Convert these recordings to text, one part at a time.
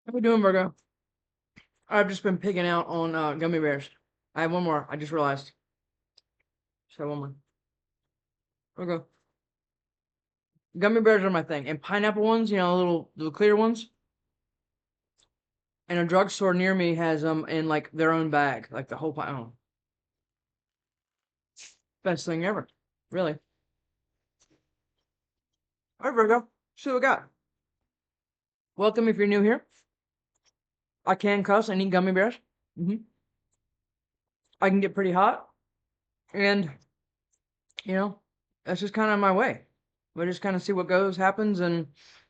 How we doing, Virgo? I've just been picking out on gummy bears. I have one more. I just realized. So one more. Virgo. Gummy bears are my thing. And pineapple ones, you know, little clear ones. And a drugstore near me has them in like their own bag, like the whole pie. Oh, best thing ever. Really. All right, Virgo. See what we got. Welcome if you're new here. I can cuss and eat gummy bears. I can get pretty hot. And, you know, that's just kind of my way. We just kind of see what happens, and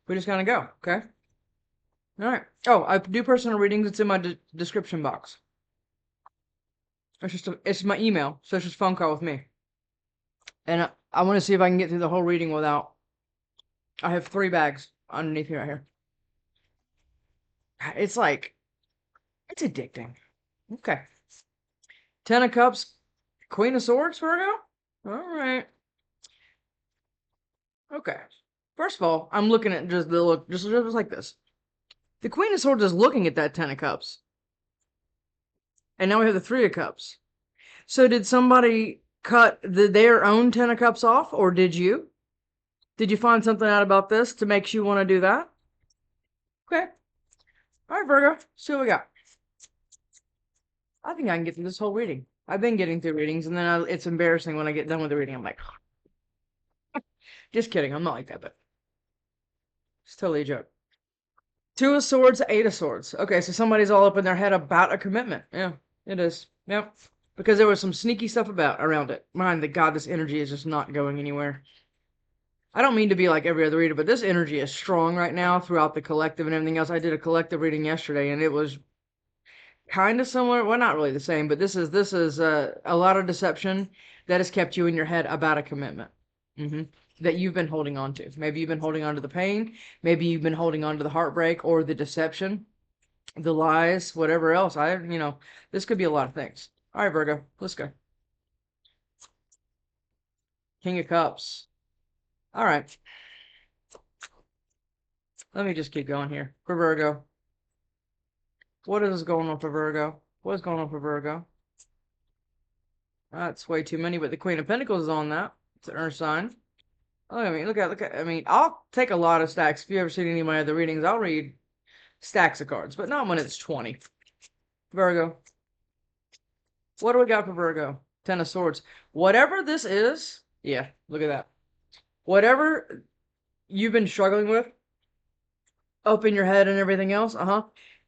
we just kind of go, okay? All right. Oh, I do personal readings. It's in my description box. It's my email, so it's just a phone call with me. And I want to see if I can get through the whole reading without. I have 3 bags underneath me right here. It's addicting. Okay. 10 of Cups, Queen of Swords, Virgo. All right. Okay. First of all, I'm looking at just the look, just like this. The Queen of Swords is looking at that 10 of Cups. And now we have the 3 of Cups. So did somebody cut their own 10 of Cups off, or did you? Did you find something out about this to make you want to do that? Okay. All right, Virgo. See what we got. I think I can get through this whole reading. I've been getting through readings, and then it's embarrassing when I get done with the reading. I'm like, just kidding. I'm not like that, but it's totally a joke. 2 of Swords, 8 of Swords. Okay, so somebody's all up in their head about a commitment. Yeah, it is. Yep. Because there was some sneaky stuff around it. My God, this energy is just not going anywhere. I don't mean to be like every other reader, but this energy is strong right now throughout the collective and everything else. I did a collective reading yesterday, and it was kind of similar. Well, not really the same, but this is a lot of deception that has kept you in your head about a commitment that you've been holding on to. Maybe you've been holding on to the pain. Maybe you've been holding on to the heartbreak or the deception, the lies, whatever else. This could be a lot of things. All right, Virgo, let's go. King of Cups. All right. Let me just keep going here. For Virgo. What is going on for Virgo? What is going on for Virgo? That's way too many, but the Queen of Pentacles is on that. It's an earth sign. Oh, I mean, look at, I mean, I'll take a lot of stacks. If you ever seen any of my other readings, I'll read stacks of cards, but not when it's 20. Virgo. What do we got for Virgo? 10 of Swords. Whatever this is, yeah, look at that. Whatever you've been struggling with, up in your head and everything else,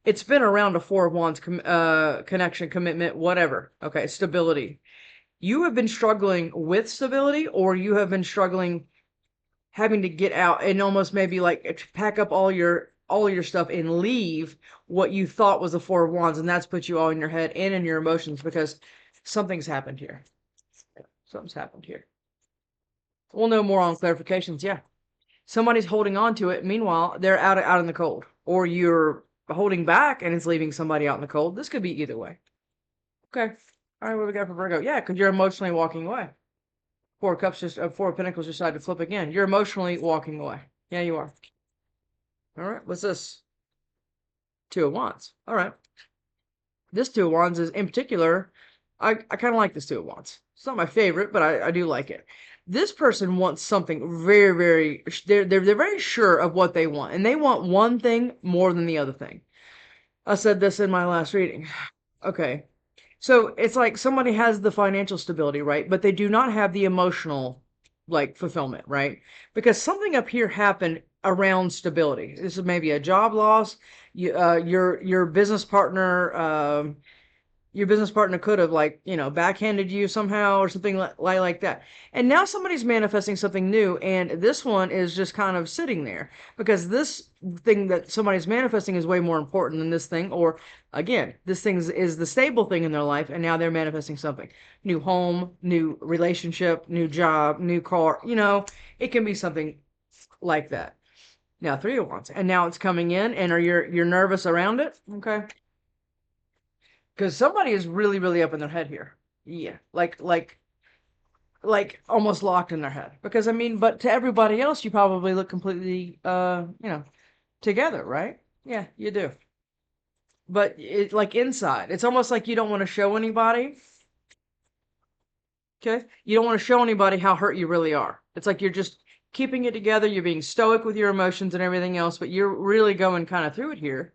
it's been around a 4 of Wands connection, commitment, whatever. Okay, stability. You have been struggling with stability, or you have been struggling having to get out and almost maybe like pack up all your stuff and leave what you thought was the 4 of Wands, and that's put you all in your head and in your emotions because something's happened here. Something's happened here. We'll know more on clarifications. Yeah. Somebody's holding on to it. Meanwhile, they're out in the cold. Or you're holding back and it's leaving somebody out in the cold. This could be either way. Okay. All right, what we got for Virgo? Yeah, because you're emotionally walking away. 4 of Cups, 4 of Pentacles decided to flip again. You're emotionally walking away. Yeah, you are. All right, what's this? 2 of Wands. All right. This 2 of Wands is, in particular, I kind of like this 2 of Wands. It's not my favorite, but I do like it. This person wants something very, very, they're very sure of what they want. And they want one thing more than the other thing. I said this in my last reading. Okay. So it's like somebody has the financial stability, right? But they do not have the emotional, like, fulfillment, right? Because something up here happened around stability. This is maybe a job loss. Your business partner, your business partner could have, like, backhanded you somehow or something like that. And now somebody's manifesting something new, and this one is just kind of sitting there because this thing that somebody's manifesting is way more important than this thing. Or again, this thing is the stable thing in their life, and now they're manifesting something. New home, new relationship, new job, new car. It can be something like that. Now 3 of Wands, and now it's coming in, and you're nervous around it? Okay. Because somebody is really, really up in their head here. Yeah, like almost locked in their head. Because I mean, but to everybody else, you probably look completely, together, right? Yeah, you do. but it like inside. It's almost like you don't want to show anybody. Okay? You don't want to show anybody how hurt you really are. It's like you're just keeping it together, you're being stoic with your emotions and everything else, but you're really going kind of through it here.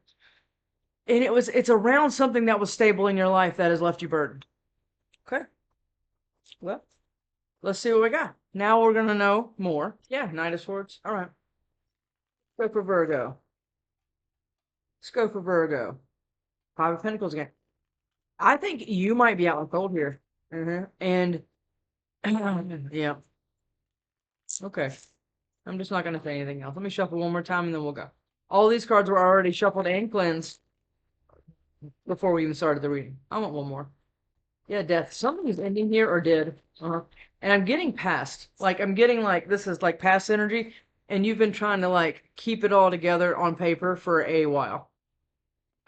And it's around something that was stable in your life that has left you burdened. Okay? Well, let's see what we got. Now we're gonna know more. Yeah, Knight of Swords. All right. Let's go for Virgo. Let's go for Virgo. Five of Pentacles again. I think you might be out in cold here. And yeah. Okay. I'm just not going to say anything else. Let me shuffle one more time and then we'll go. All these cards were already shuffled and cleansed before we even started the reading. I want one more. Yeah, death. Something is ending here or did. And I'm getting past. Like, I'm getting like, this is like past energy. And you've been trying to like keep it all together on paper for a while.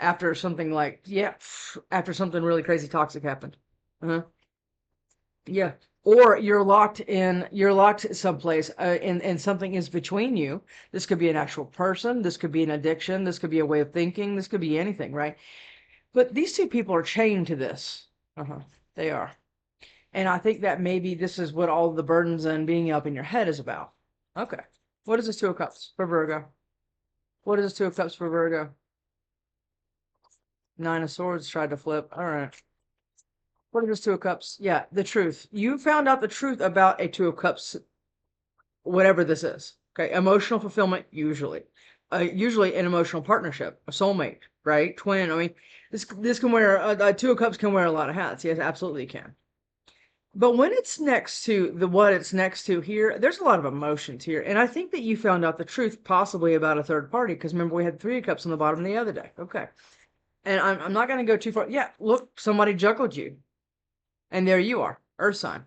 After something like, yeah, after something really crazy toxic happened. Yeah. Or you're locked someplace, and something is between you. This could be an actual person. This could be an addiction. This could be a way of thinking. This could be anything, right? But these two people are chained to this. They are. And I think that maybe this is what all the burdens and being up in your head is about. Okay. What is this Two of Cups for Virgo? What is this Two of Cups for Virgo? Nine of Swords tried to flip. All right. What is this Two of Cups? Yeah, the truth. You found out the truth about a Two of Cups, whatever this is. Okay, emotional fulfillment, usually. Usually an emotional partnership, a soulmate, right? Twin. I mean, this can wear, a Two of Cups can wear a lot of hats. Yes, absolutely can. But when it's next to what it's next to here, there's a lot of emotions here. And I think that you found out the truth possibly about a third party, because remember we had Three of Cups on the bottom the other day. Okay. And I'm not going to go too far. Yeah, look, somebody juggled you. And there you are, Earth sign.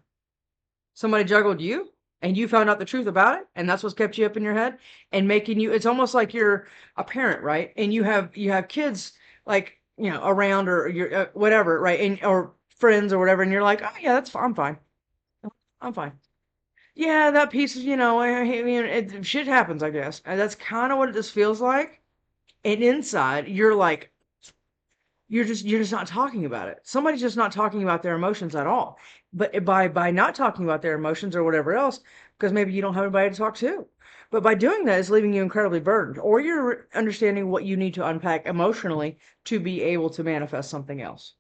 Somebody juggled you and you found out the truth about it, and that's what's kept you up in your head and making you, it's almost like you're a parent, right? And you have kids like, around, or you're whatever, right? And or friends or whatever, and you're like, oh yeah, that's fine. I'm fine. Yeah, that piece of, I mean, shit happens, I guess. And that's kind of what this feels like. And inside, you're like, you're just not talking about it. Somebody's just not talking about their emotions at all. But by not talking about their emotions or whatever else, because maybe you don't have anybody to talk to. But by doing that, it's leaving you incredibly burdened, or you're understanding what you need to unpack emotionally to be able to manifest something else.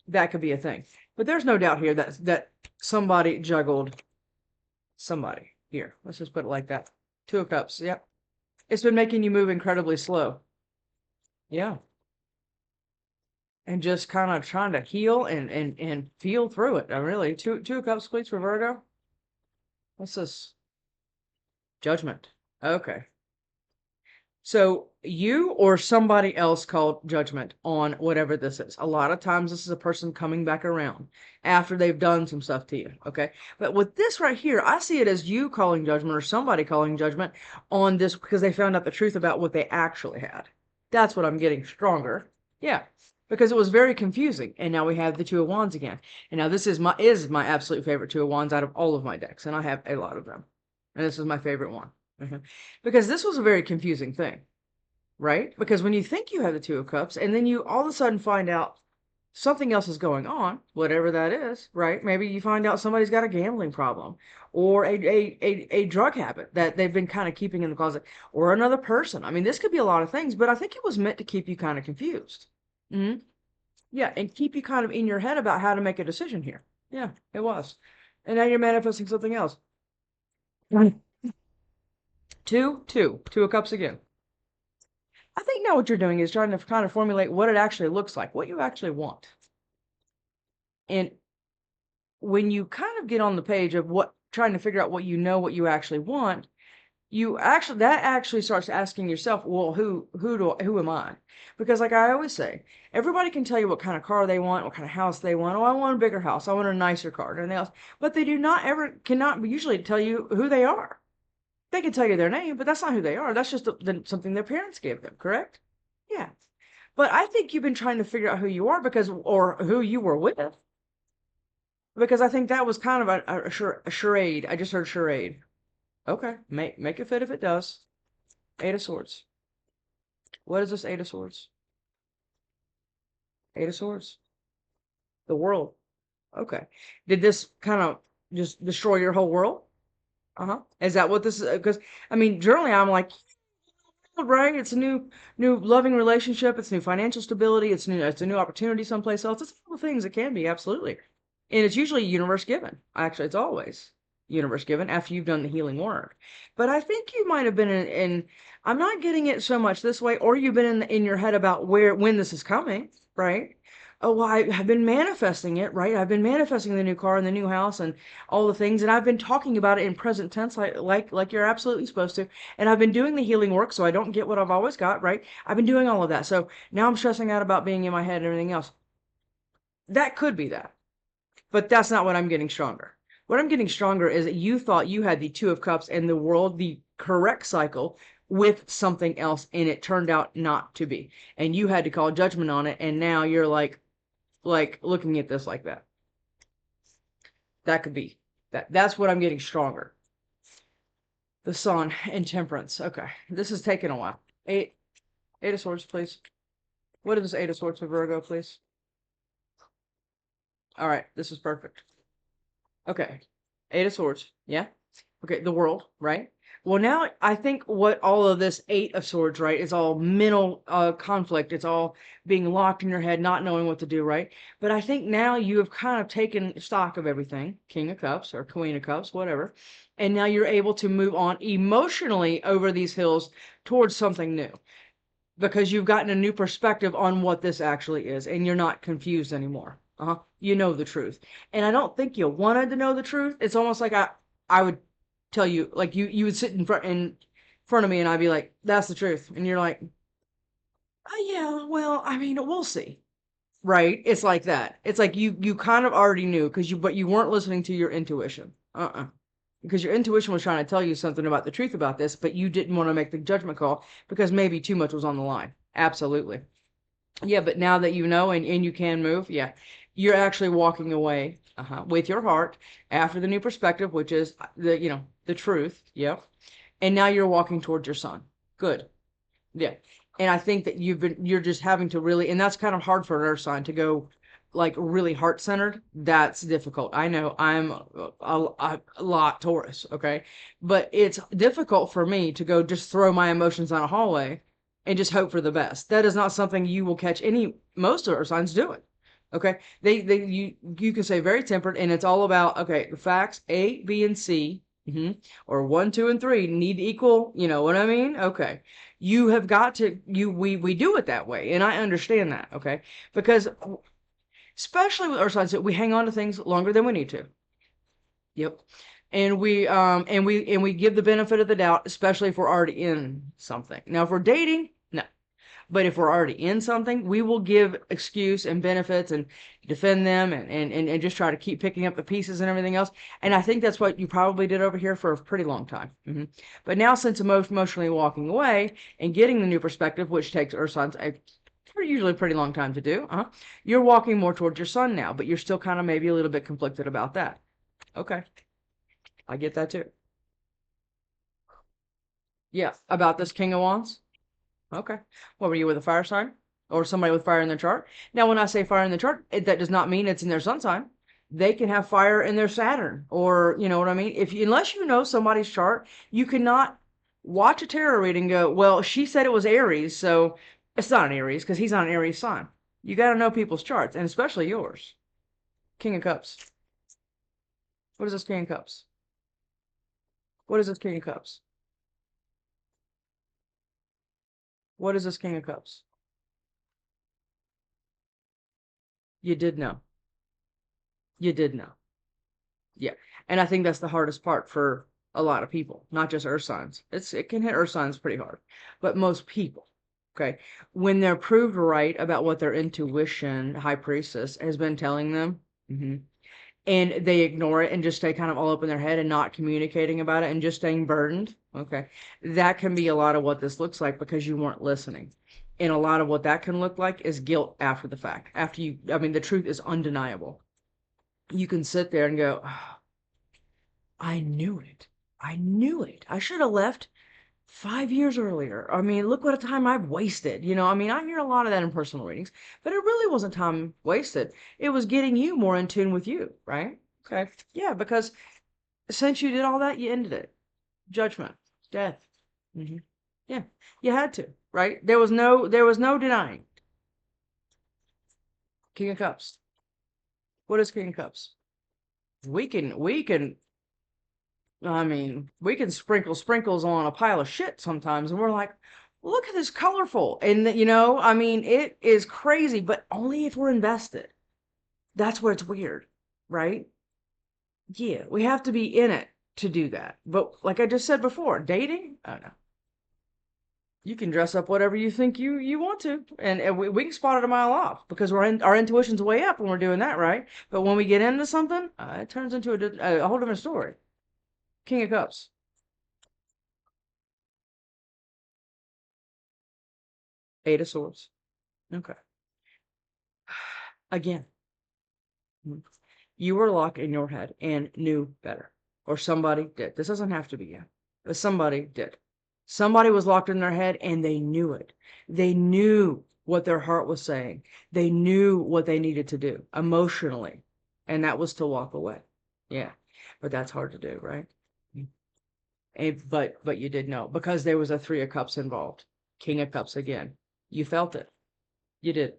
That could be a thing. But there's no doubt here that somebody juggled somebody here. Let's just put it like that. Two of Cups. Yep. It's been making you move incredibly slow. Yeah. And just kind of trying to heal and feel through it. I really, two of Cups, please, for Virgo. What's this? Judgment. Okay. So you or somebody else called judgment on whatever this is. A lot of times this is a person coming back around after they've done some stuff to you. Okay. But with this right here, I see it as you calling judgment or somebody calling judgment on this because they found out the truth about what they actually had. That's what I'm getting stronger. Yeah. Because it was very confusing. And now we have the Two of Wands again. And now this is my absolute favorite Two of Wands out of all of my decks. And I have a lot of them. And this is my favorite one. Because this was a very confusing thing, right? Because when you think you have the Two of Cups and then you all of a sudden find out something else is going on, whatever that is, right? Maybe you find out somebody's got a gambling problem or a drug habit that they've been kind of keeping in the closet, or another person. I mean, this could be a lot of things, but I think it was meant to keep you kind of confused. Yeah, and keep you kind of in your head about how to make a decision here. Yeah, it was. And now you're manifesting something else. Two of Cups again. I think now what you're doing is trying to kind of formulate what it actually looks like, what you actually want. And when you kind of get on the page of trying to figure out what you actually want, that actually starts asking yourself, well, who am I? Because like I always say, everybody can tell you what kind of car they want, what kind of house they want. Oh, I want a bigger house. I want a nicer car, and everything else. But they cannot usually tell you who they are. They can tell you their name, but that's not who they are. That's just something their parents gave them, correct? Yeah. But I think you've been trying to figure out who you are or who you were with. Because I think that was kind of a charade. I just heard charade. Okay. Make it fit if it does. Eight of Swords. What is this Eight of Swords? Eight of Swords. The world. Okay. Did this kind of just destroy your whole world? Uh-huh. Is that what this is? Because I mean, generally I'm like, right? It's a new loving relationship. It's new financial stability. It's a new opportunity someplace else. It's all the things it can be, absolutely. And it's usually universe given. Actually, it's always universe given after you've done the healing work. But I think you might have been in I'm not getting it so much this way, or you've been in your head about when this is coming, right? Oh, well, I've been manifesting it, right? I've been manifesting the new car and the new house and all the things, and I've been talking about it in present tense, like you're absolutely supposed to. And I've been doing the healing work, so I don't get what I've always got, right? I've been doing all of that, so now I'm stressing out about being in my head and everything else. That could be that, but that's not what I'm getting stronger. What I'm getting stronger is that you thought you had the Two of Cups and the world, the correct cycle, with something else, and it turned out not to be. And you had to call judgment on it, and now you're like looking at this like that. That could be that. That's what I'm getting stronger. The Sun and Temperance. Okay, this is taking a while. Eight of Swords, please. What is this Eight of Swords for Virgo, please? All right, this is perfect. Okay, Eight of Swords. Yeah. Okay, the world, right? Well, now I think what all of this Eight of Swords, right, is all mental conflict. It's all being locked in your head, not knowing what to do, right? But I think now you have kind of taken stock of everything, King of Cups or Queen of Cups, whatever, and now you're able to move on emotionally over these hills towards something new because you've gotten a new perspective on what this actually is, and you're not confused anymore. You know the truth. And I don't think you wanted to know the truth. It's almost like I would tell you, like you would sit in front of me and I'd be like, that's the truth. And you're like, oh yeah, well, I mean, we'll see. Right? It's like that. It's like you kind of already knew but you weren't listening to your intuition. Because your intuition was trying to tell you something about the truth about this, but you didn't want to make the judgment call because maybe too much was on the line. Absolutely. Yeah, but now that you know and you can move, yeah, you're actually walking away with your heart after the new perspective, which is the truth. Yep. And now you're walking towards your Sun. Good. Yeah. And I think that you're just having to really, and that's kind of hard for an earth sign to go like really heart centered. That's difficult. I know I'm a lot Taurus, okay? But it's difficult for me to go just throw my emotions on a hallway and just hope for the best. That is not something you will catch most earth signs doing. Okay? You can say very tempered, and it's all about, okay, the facts A, B, and C. Or 1, 2, and 3 need equal, you know what I mean? Okay. You have got to we do it that way, and I understand that, okay? Because especially with our signs, we hang on to things longer than we need to. Yep. And we give the benefit of the doubt, especially if we're already in something. Now, if we're dating, no. But if we're already in something, we will give excuse and benefits and defend them and just try to keep picking up the pieces and everything else. And I think that's what you probably did over here for a pretty long time. But now, since emotionally walking away and getting the new perspective, which takes earth signs usually a pretty long time to do, you're walking more towards your Sun now, but you're still kind of maybe a little bit conflicted about that. Okay, I get that too. Yeah, about this King of Wands. Okay. What were you with a fire sign? Or somebody with fire in their chart? Now, when I say fire in the chart, that does not mean it's in their sun sign. They can have fire in their Saturn, or you know what I mean? Unless you know somebody's chart, you cannot watch a tarot reading and go, well, she said it was Aries, so it's not an Aries because he's not an Aries sign. You got to know people's charts, and especially yours. King of Cups. What is this King of Cups? What is this King of Cups? What is this King of Cups? You did know. You did know. Yeah. And I think that's the hardest part for a lot of people, not just earth signs. It can hit earth signs pretty hard, but most people, okay, when they're proved right about what their intuition, high priestess, has been telling them, and they ignore it and just stay kind of all up in their head and not communicating about it and just staying burdened, okay, that can be a lot of what this looks like because you weren't listening. And a lot of what that can look like is guilt after the fact. I mean, the truth is undeniable. You can sit there and go, oh, I knew it. I knew it. I should have left 5 years earlier. I mean, look what a time I've wasted. I mean, I hear a lot of that in personal readings, but it really wasn't time wasted. It was getting you more in tune with you, right? Okay. Yeah, because since you did all that, you ended it. Judgment, death. Hmm. Yeah, you had to, right? There was no denying. King of Cups. What is King of Cups? We can I mean, we can sprinkle sprinkles on a pile of shit sometimes, and we're like, look at this colorful. And, I mean, it is crazy, but only if we're invested. That's where it's weird, right? Yeah, we have to be in it to do that. But like I just said before, dating, I don't know. You can dress up whatever you think you want to, and we can spot it a mile off because our intuition's way up when we're doing that, right? But when we get into something, it turns into a whole different story. King of Cups. Eight of Swords. Okay. Again, you were locked in your head and knew better, or somebody did. This doesn't have to be you, but somebody did. Somebody was locked in their head and they knew it. They knew what their heart was saying. They knew what they needed to do emotionally, and that was to walk away. Yeah, but that's hard to do, right? But you did know because there was a Three of Cups involved. King of Cups again. You felt it. You did.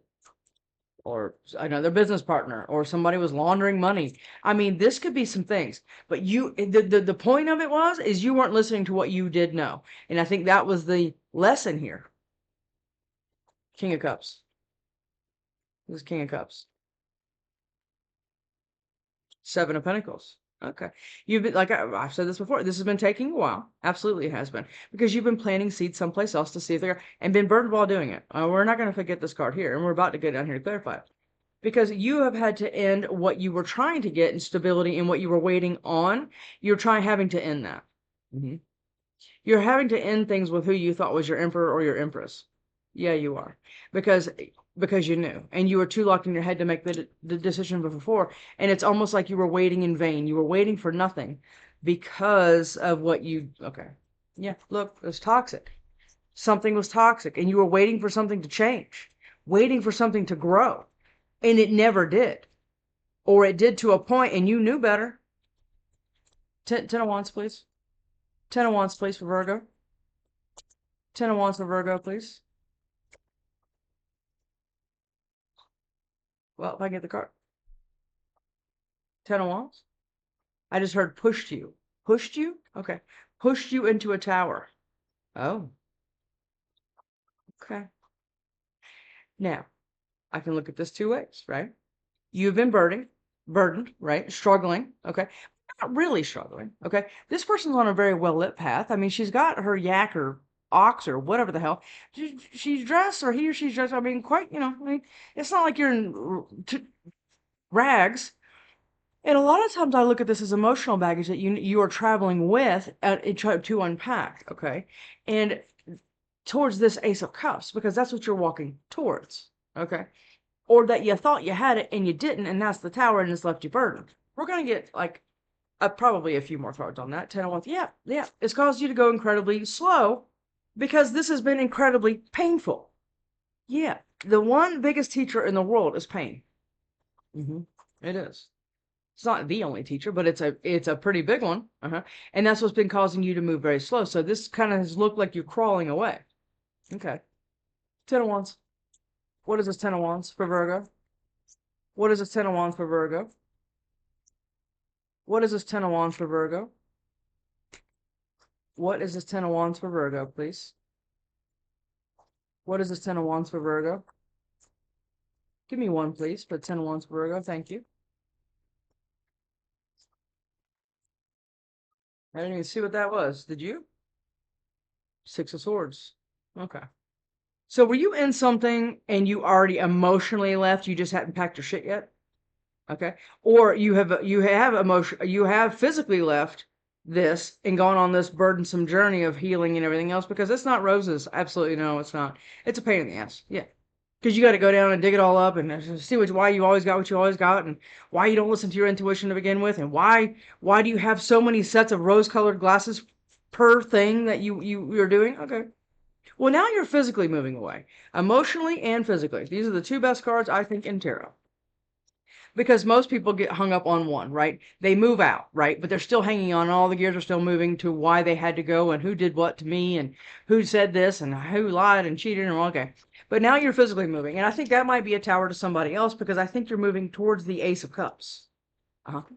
Or another business partner, or somebody was laundering money. I mean, this could be some things, but the point of it is you weren't listening to what you did know. And I think that was the lesson here. King of Cups. This is King of Cups. Seven of Pentacles. Okay. You've been, like I've said this before, this has been taking a while. Absolutely it has been. Because you've been planting seeds someplace else to see if they're, and been burdened while doing it. We're not going to forget this card here, and we're about to go down here to clarify it. Because you have had to end what you were trying to get in stability and what you were waiting on. You're having to end that. Mm-hmm. You're having to end things with who you thought was your emperor or your empress. Yeah, you are. Because you knew, and you were too locked in your head to make the decision before, and it's almost like you were waiting in vain. You were waiting for nothing because of what you. Okay. Yeah, look, it was toxic. Something was toxic, and you were waiting for something to change, waiting for something to grow, and it never did. Or it did to a point, and you knew better. Ten of Wands, please. Ten of Wands, please, for Virgo. Ten of Wands for Virgo, please. Well, if I get the card. Ten of Wands. I just heard pushed you. Pushed you? Okay. Pushed you into a tower. Oh, okay. Now, I can look at this two ways, right? You've been burdened, right? Struggling, okay? Not really struggling, okay? This person's on a very well-lit path. I mean, she's got her yak or ox or whatever the hell. She's dressed, or he or she's dressed, I mean, quite, I mean, it's not like you're in rags. And a lot of times I look at this as emotional baggage that you are traveling with to unpack, okay? And towards this Ace of Cups, because that's what you're walking towards, okay? Or that you thought you had it and you didn't, and that's the Tower, and it's left you burdened. We're going to get, like, probably a few more cards on that. 10 of Wands. Yeah, yeah. It's caused you to go incredibly slow because this has been incredibly painful. Yeah. The one biggest teacher in the world is pain. It is. It's not the only teacher, but it's a pretty big one. And that's what's been causing you to move very slow. So this kind of has looked like you're crawling away. Okay. 10 of Wands. What is this 10 of Wands for Virgo? What is this 10 of Wands for Virgo? What is this 10 of Wands for Virgo? What is this 10 of Wands for Virgo, please? What is this 10 of Wands for Virgo? Give me one, please, for 10 of Wands for Virgo. Thank you. I didn't even see what that was. Did you? Six of Swords. Okay. So were you in something and you already emotionally left? You just hadn't packed your shit yet? Okay. Or you have physically left this and gone on this burdensome journey of healing and everything else, because it's not roses. Absolutely no, it's not. It's a pain in the ass. Yeah. Because you got to go down and dig it all up and see why you always got what you always got, and why you don't listen to your intuition to begin with, and why do you have so many sets of rose-colored glasses per thing that you're doing. Okay. Well, now you're physically moving away, emotionally and physically. These are the two best cards I think in tarot. Because most people get hung up on one, right? They move out, right? But they're still hanging on. All the gears are still moving to why they had to go and who did what to me and who said this and who lied and cheated and okay. But now you're physically moving. And I think that might be a tower to somebody else because I think you're moving towards the Ace of Cups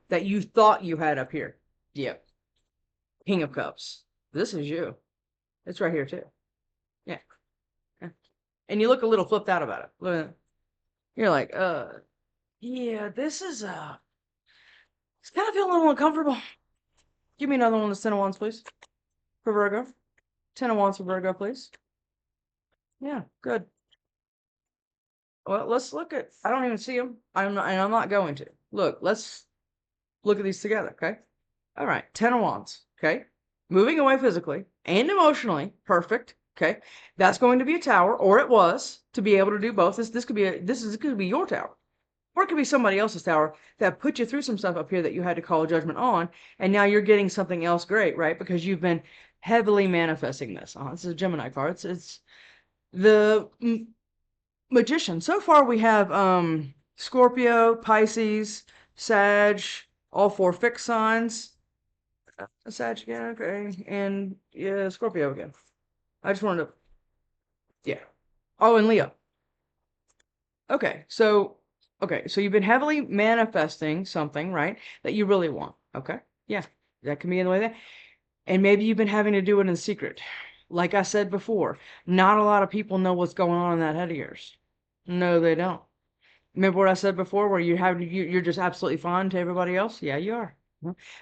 that you thought you had up here. Yep. King of Cups. This is you. It's right here too. Yeah. Yeah. And you look a little flipped out about it. Look, you're like, yeah, this is it's kind of feeling a little uncomfortable. Give me another one of the Ten of Wands, please. For Virgo. Ten of Wands for Virgo, please. Yeah, good. Well, let's look at, I don't even see them. I'm not going to. Look, let's look at these together, okay? All right, Ten of Wands, okay? Moving away physically and emotionally, perfect, okay? That's going to be a tower, or it was, to be able to do both. This could be this could be your tower. Or it could be somebody else's tower that put you through some stuff up here that you had to call a judgment on, and now you're getting something else great, right? Because you've been heavily manifesting this. This is a Gemini card. It's the Magician. So far we have Scorpio, Pisces, Sag, all four fixed signs. Sag again, okay, and yeah, Scorpio again. I just wanted to, yeah. Oh, and Leo. Okay, so you've been heavily manifesting something, right, that you really want. Okay, yeah, that can be in the way that, and maybe you've been having to do it in secret. Like I said before, not a lot of people know what's going on in that head of yours. No, they don't. Remember what I said before, where you're just absolutely fine to everybody else? Yeah, you are.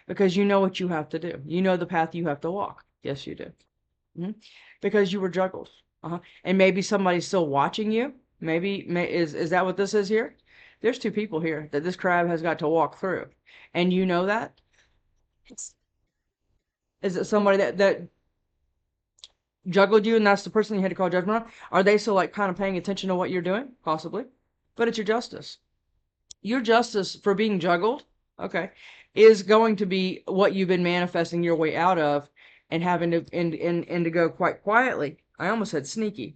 Because you know what you have to do. You know the path you have to walk. Yes, you do. Because you were juggled. And maybe somebody's still watching you. Maybe is that what this is here? There's two people here that this crab has got to walk through, and you know that. Is it somebody that juggled you, and that's the person you had to call judgment on? Are they still like kind of paying attention to what you're doing? Possibly, but it's your justice. Your justice for being juggled, okay, is going to be what you've been manifesting your way out of, and having to and to go quite quietly. I almost said sneaky.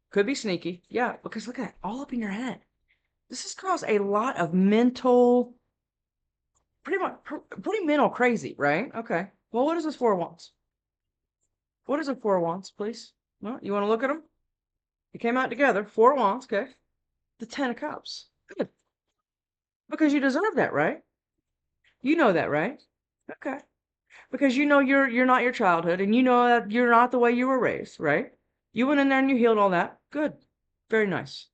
Could be sneaky, yeah, because look at it, all up in your head. This has caused a lot of mental, pretty mental crazy, right? Okay. Well, what is this Four of Wands? What is a Four of Wands, please? Well, you want to look at them? It came out together. Four of Wands, okay. The Ten of Cups. Good. Because you deserve that, right? You know that, right? Okay. Because you know you're not your childhood, and you know that you're not the way you were raised, right? You went in there and you healed all that. Good. Very nice.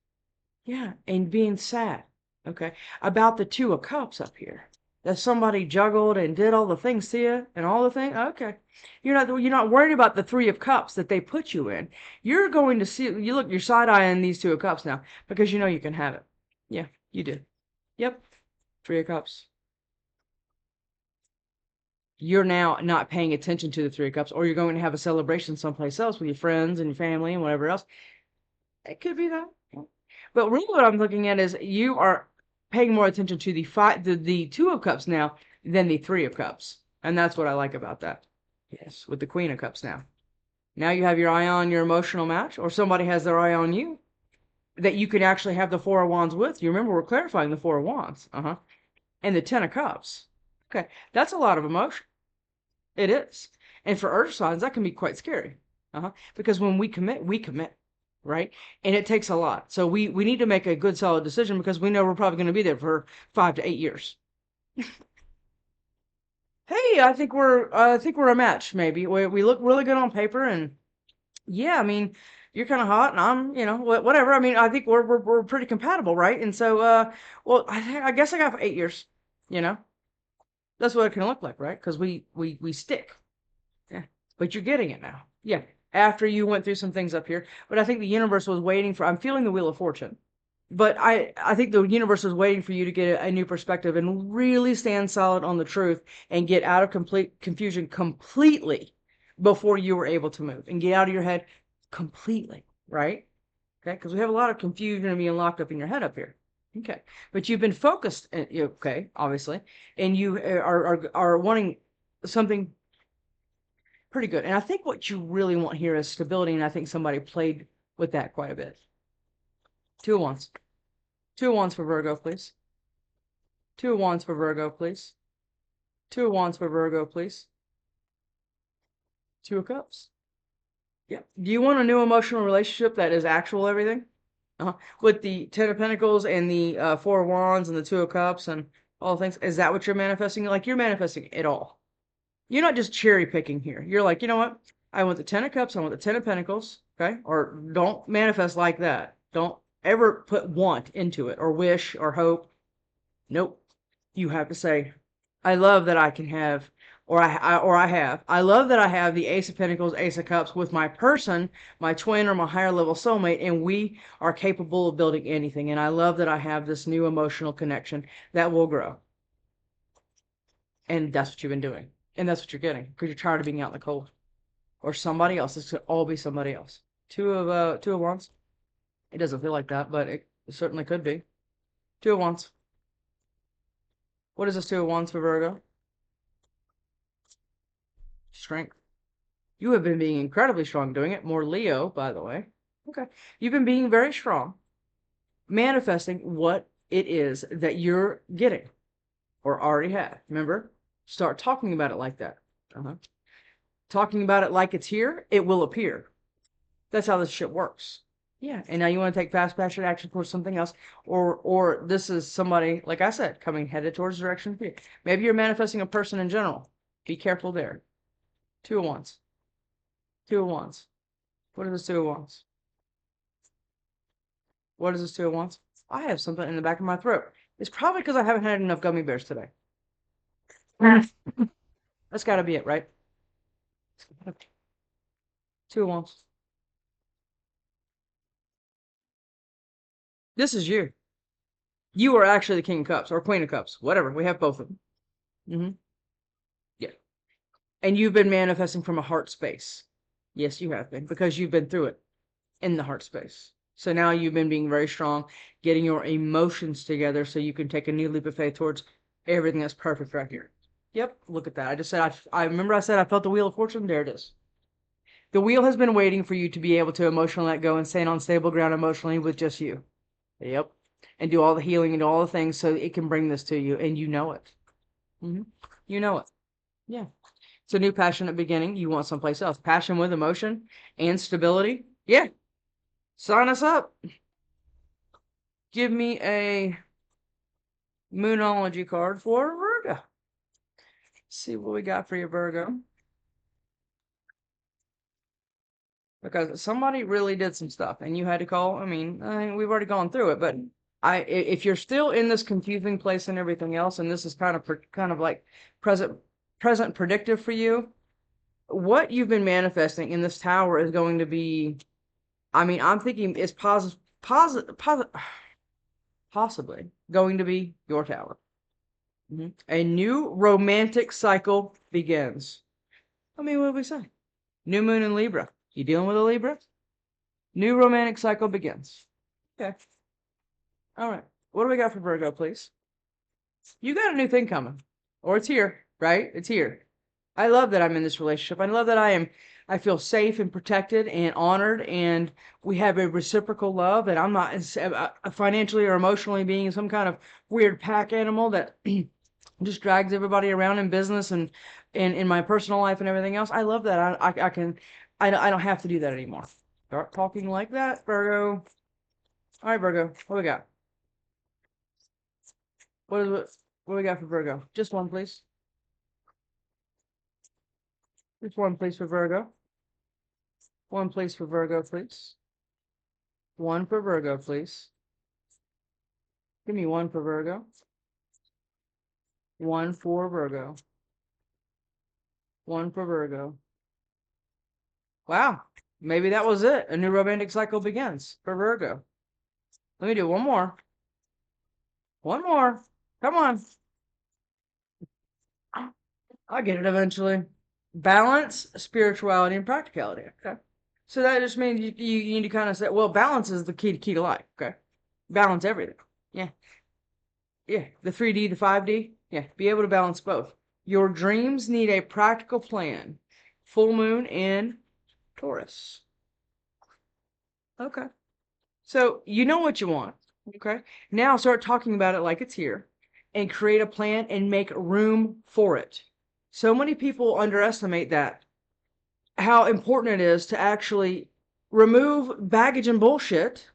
Yeah, and being sad, okay, about the Two of Cups up here. That somebody juggled and did all the things to you and all the things. Okay, you're not worried about the Three of Cups that they put you in. You're going to see, you're side eyeing these Two of Cups now because you know you can have it. Yeah, you do. Yep, Three of Cups. You're now not paying attention to the Three of Cups, or you're going to have a celebration someplace else with your friends and your family and whatever else. It could be that. But really what I'm looking at is you are paying more attention to the Two of Cups now than the Three of Cups. And that's what I like about that. Yes, with the Queen of Cups now. Now you have your eye on your emotional match, or somebody has their eye on you that you could actually have the Four of Wands with. You remember we're clarifying the Four of Wands. And the Ten of Cups. Okay, that's a lot of emotion. It is. And for earth signs, that can be quite scary. Because when we commit, right? And it takes a lot. So we need to make a good, solid decision because we know we're probably going to be there for 5 to 8 years. Hey, I think we're a match. Maybe we look really good on paper, and yeah, I mean, you're kind of hot, and I'm, whatever. I mean, I think we're pretty compatible, right? And so, well, I guess I got 8 years. You know, that's what it can look like, right? Because we stick. Yeah, but you're getting it now. Yeah, after you went through some things up here, but I think the universe was waiting for. I'm feeling the Wheel of Fortune, but I think the universe was waiting for you to get a new perspective and really stand solid on the truth and get out of complete confusion completely before you were able to move and get out of your head completely, right? Okay, because we have a lot of confusion and being locked up in your head up here. Okay, but you've been focused, okay, obviously, and you are wanting something Pretty good. And I think what you really want here is stability, and I think somebody played with that quite a bit. 2 of Wands. 2 of Wands for Virgo, please. 2 of Wands for Virgo, please. 2 of Wands for Virgo, please. 2 of Cups. Yeah. Do you want a new emotional relationship that is actual everything? With the 10 of Pentacles and the 4 of Wands and the 2 of Cups and all things. Is that what you're manifesting? Like, you're manifesting it all. You're not just cherry picking here. You're like, you know what? I want the 10 of Cups. I want the 10 of Pentacles. Okay. Or don't manifest like that. Don't ever put want into it or wish or hope. Nope. You have to say, I love that I can have, or I have. I love that I have the Ace of Pentacles, Ace of Cups with my person, my twin or my higher level soulmate, and we are capable of building anything. And I love that I have this new emotional connection that will grow. And that's what you've been doing. And that's what you're getting because you're tired of being out in the cold. Or somebody else. This could all be somebody else. 2 of Wands. It doesn't feel like that, but it certainly could be. 2 of Wands. What is this 2 of Wands for Virgo? Strength. You have been being incredibly strong doing it. More Leo, by the way. Okay. You've been being very strong, manifesting what it is that you're getting or already have. Remember? Start talking about it like that. Talking about it like it's here, it will appear. That's how this shit works. Yeah. And now you want to take fast, passionate action towards something else, or this is somebody, like I said, headed towards the direction of you. Maybe you're manifesting a person in general. Be careful there. 2 of Wands. 2 of Wands. What is this 2 of Wands? What is this 2 of Wands? I have something in the back of my throat. It's probably because I haven't had enough gummy bears today. That's got to be it, right? 2 of Wands. This is you. You are actually the King of Cups or Queen of Cups. Whatever. We have both of them. Yeah. And you've been manifesting from a heart space. Yes, you have been, because you've been through it in the heart space. So now you've been being very strong, getting your emotions together so you can take a new leap of faith towards everything that's perfect right here. Yep, look at that. I just said, I remember I said I felt the Wheel of Fortune. There it is. The wheel has been waiting for you to be able to emotionally let go and stand on stable ground emotionally with just you. Yep. And do all the healing and all the things so it can bring this to you. And you know it. You know it. Yeah. It's a new passionate beginning. You want someplace else. Passion with emotion and stability. Yeah. Sign us up. Give me a Moonology card for Virgo. Let's see what we got for you, Virgo. Because somebody really did some stuff and you had to call. I mean, we've already gone through it, but if you're still in this confusing place and everything else, and this is kind of like present predictive for you, what you've been manifesting in this tower is going to be, I mean, I'm thinking it's possibly going to be your tower. A new romantic cycle begins. I mean, what do we say? New moon in Libra. You dealing with a Libra? New romantic cycle begins. Okay. All right. What do we got for Virgo, please? You got a new thing coming. Or it's here, right? It's here. I love that I'm in this relationship. I love that I feel safe and protected and honored, and we have a reciprocal love, and I'm not financially or emotionally being some kind of weird pack animal that just drags everybody around in business and in my personal life and everything else. I love that. I don't have to do that anymore. Start talking like that, Virgo. All right, Virgo. What we got? What we got for Virgo? Just one, please. Just one, please, for Virgo. One, please, for Virgo, please. One for Virgo, please. Give me one for Virgo. One for Virgo. One for Virgo. Wow. Maybe that was it. A new romantic cycle begins for Virgo. Let me do one more. One more. Come on. I'll get it eventually. Balance, spirituality, and practicality. Okay. So that just means you need to kind of say, well, balance is the key to life. Okay. Balance everything. Yeah. Yeah. The 3D, the 5D. Yeah. Be able to balance both. Your dreams need a practical plan. full moon in Taurus. Okay. So you know what you want. Okay. Now start talking about it like it's here and create a plan and make room for it. So many people underestimate that, how important it is to actually remove baggage and bullshit,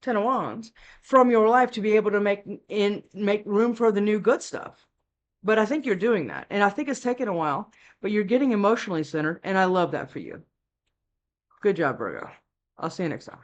Ten of Wands, from your life to be able to make room for the new good stuff. But I think you're doing that. And I think it's taken a while, but you're getting emotionally centered. And I love that for you. Good job, Virgo. I'll see you next time.